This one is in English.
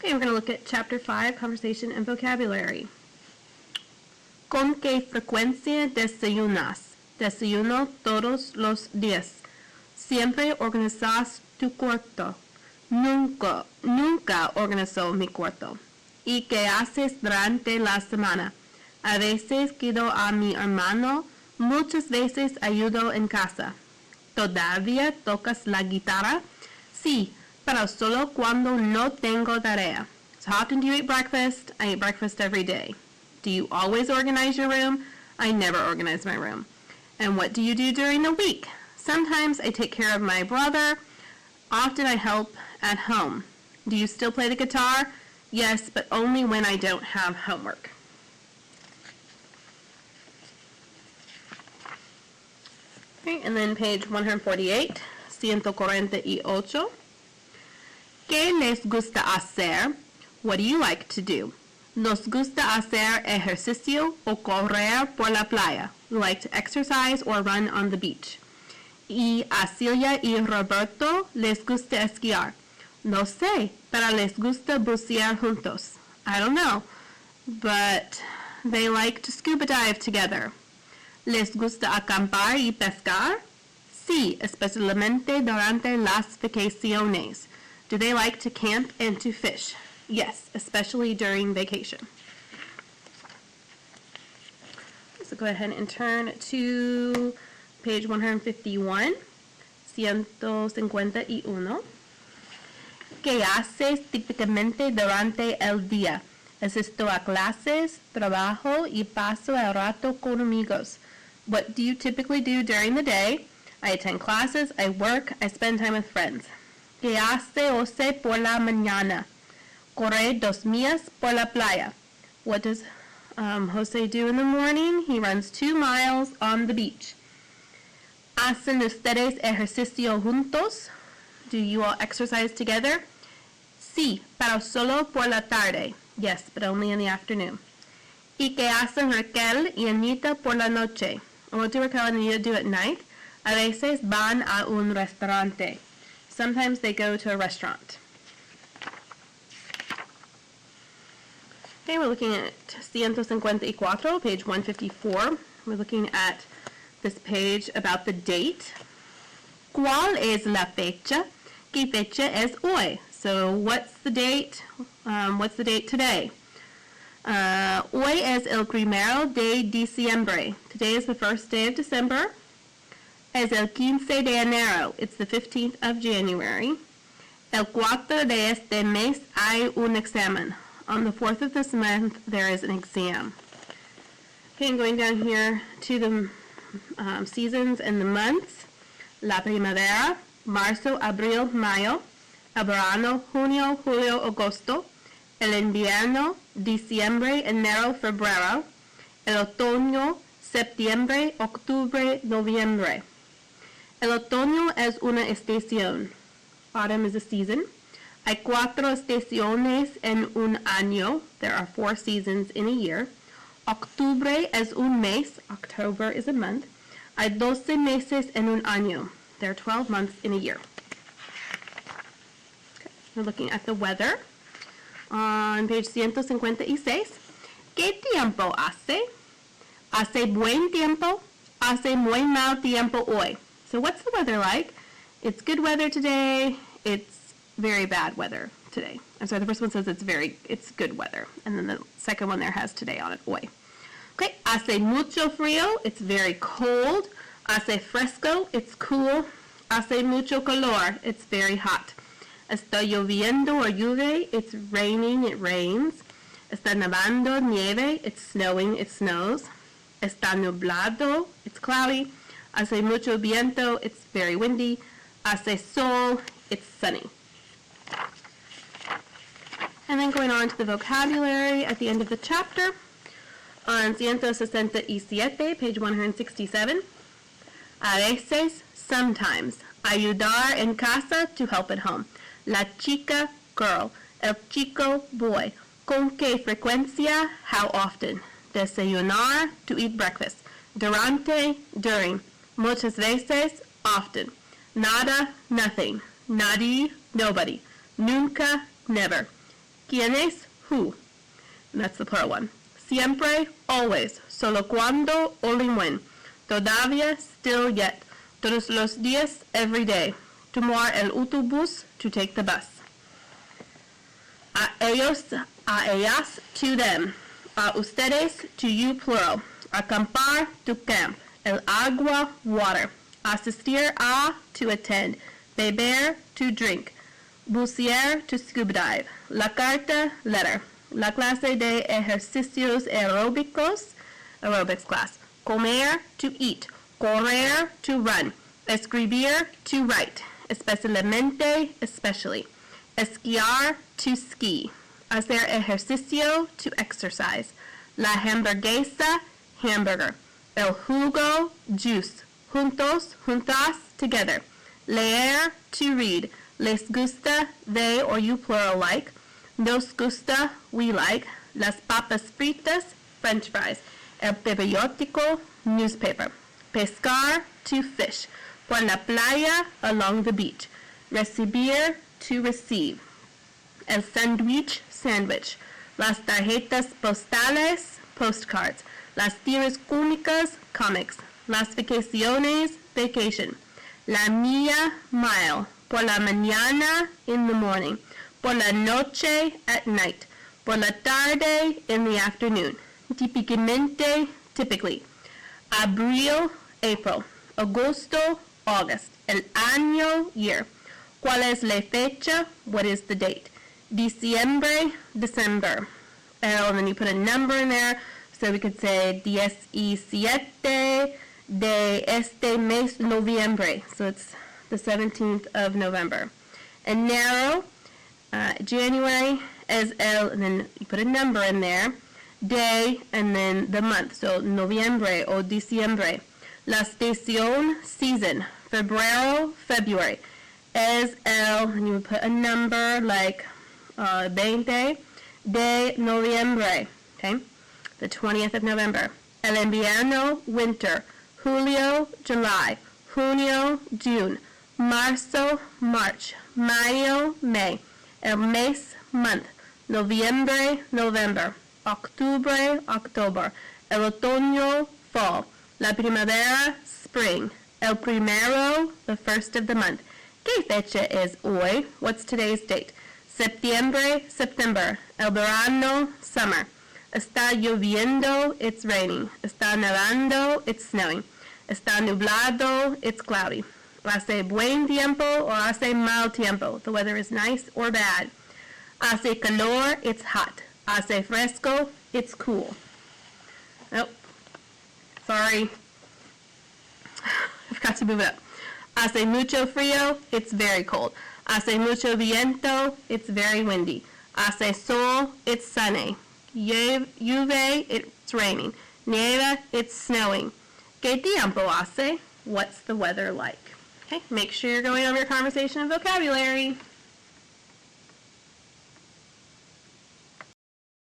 Okay, we're going to look at Chapter 5, Conversation and Vocabulary. ¿Con qué frecuencia desayunas? Desayuno todos los días. Siempre organizas tu cuarto. Nunca organizo mi cuarto. ¿Y qué haces durante la semana? A veces cuido a mi hermano. Muchas veces ayudo en casa. ¿Todavía tocas la guitarra? Sí, pero solo cuando no tengo tarea. So how often do you eat breakfast? I eat breakfast every day. Do you always organize your room? I never organize my room. And what do you do during the week? Sometimes I take care of my brother. Often I help at home. Do you still play the guitar? Yes, but only when I don't have homework. Okay, and then page 148, 148. ¿Qué les gusta hacer? What do you like to do? Nos gusta hacer ejercicio o correr por la playa. We like to exercise or run on the beach. Y a Celia y Roberto les gusta esquiar. No sé, pero les gusta bucear juntos. I don't know, but they like to scuba dive together. ¿Les gusta acampar y pescar? Sí, especialmente durante las vacaciones. Do they like to camp and to fish? Yes, especially during vacation. So go ahead and turn to page 151, 151. ¿Qué haces típicamente durante el día? Asisto a clases, trabajo y paso el rato con amigos. What do you typically do during the day? I attend classes, I work, I spend time with friends. ¿Qué hace José por la mañana? Corre 2 millas por la playa. What does Jose do in the morning? He runs 2 miles on the beach. ¿Hacen ustedes ejercicio juntos? Do you all exercise together? Sí, pero solo por la tarde. Yes, but only in the afternoon. ¿Y qué hacen Raquel y Anita por la noche? And what do Raquel and Anita do at night? A veces van a un restaurante. Sometimes they go to a restaurant. Okay, we're looking at 154, page 154. We're looking at this page about the date. ¿Cuál es la fecha? ¿Qué fecha es hoy? So what's the date? What's the date today? Hoy es el 1 de diciembre. Today is the 1st day of December. Es el 15 de enero. It's the 15th of January. El 4 de este mes hay un examen. On the 4th of this month, there is an exam. Okay, and going down here to the seasons and the months. La primavera, marzo, abril, mayo. El verano, junio, julio, agosto. El invierno, diciembre, enero, febrero. El otoño, septiembre, octubre, noviembre. El otoño es una estación. Autumn is a season. Hay 4 estaciones en un año. There are 4 seasons in a year. Octubre es un mes. October is a month. Hay 12 meses en un año. There are 12 months in a year. Okay. We're looking at the weather on page 156. ¿Qué tiempo hace? Hace buen tiempo. Hace muy mal tiempo hoy. So what's the weather like? It's good weather today. It's very bad weather today. I'm sorry, the first one says it's good weather. And then the second one there has today on it, hoy. Okay, hace mucho frío. It's very cold. Hace fresco. It's cool. Hace mucho calor. It's very hot. Está lloviendo or llueve. It's raining. It rains. Está nevando. Nieve. It's snowing. It snows. Está nublado. It's cloudy. Hace mucho viento. It's very windy. Hace sol. It's sunny. And then going on to the vocabulary at the end of the chapter. On 167, page 167. A veces, sometimes. Ayudar en casa, to help at home. La chica, girl. El chico, boy. Con qué frecuencia, how often. Desayunar, to eat breakfast. Durante, during. Muchas veces, often. Nada, nothing. Nadie, nobody. Nunca, never. ¿Quiénes? Who. And that's the plural one. Siempre, always. Solo cuando, only when. Todavía, still yet. Todos los días, every day. Tomar el autobús, to take the bus. A ellos, a ellas, to them. A ustedes, to you, plural. Acampar, to camp. El agua, water. Asistir a, to attend. Beber, to drink. Bucear, to scuba dive. La carta, letter. La clase de ejercicios aeróbicos, aerobics class. Comer, to eat. Correr, to run. Escribir, to write. Especialmente, especially. Esquiar, to ski. Hacer ejercicio, to exercise. La hamburguesa, hamburger. El jugo, juice. Juntos, juntas, together. Leer, to read. Les gusta, they or you plural like. Nos gusta, we like. Las papas fritas, French fries. El periódico, newspaper. Pescar, to fish. Por la playa, along the beach. Recibir, to receive. El sándwich, sandwich. Las tarjetas postales, postcards. Las tiras cómicas, comics. Las vacaciones, vacation. La milla, mile. Por la mañana, in the morning. Por la noche, at night. Por la tarde, in the afternoon. Típicamente, typically. Abril, April. Agosto, August. El año, year. ¿Cuál es la fecha? What is the date? Diciembre, December. And then you put a number in there, so we could say 17 de este mes noviembre. So it's the 17th of November. Enero, January, es el, and then you put a number in there, day, and then the month. So noviembre o diciembre. La estación, season. Febrero, February. Es el, and you would put a number like 20 de noviembre, okay? The 20th of November. El invierno, winter. Julio, July. Junio, June. Marzo, March. Mayo, May. El mes, month. Noviembre, November. Octubre, October. El otoño, fall. La primavera, spring. El primero, the first of the month. ¿Qué fecha es hoy? What's today's date? Septiembre, September. El verano, summer. Está lloviendo, it's raining. Está nevando, it's snowing. Está nublado, it's cloudy. Hace buen tiempo or hace mal tiempo. The weather is nice or bad. Hace calor, it's hot. Hace fresco, it's cool. Nope. Sorry. I've got to move it up. Hace mucho frío, it's very cold. Hace mucho viento, it's very windy. Hace sol, it's sunny. Llueve, it's raining. Nieva, it's snowing. ¿Qué tiempo hace? What's the weather like? Okay, make sure you're going over your conversation and vocabulary.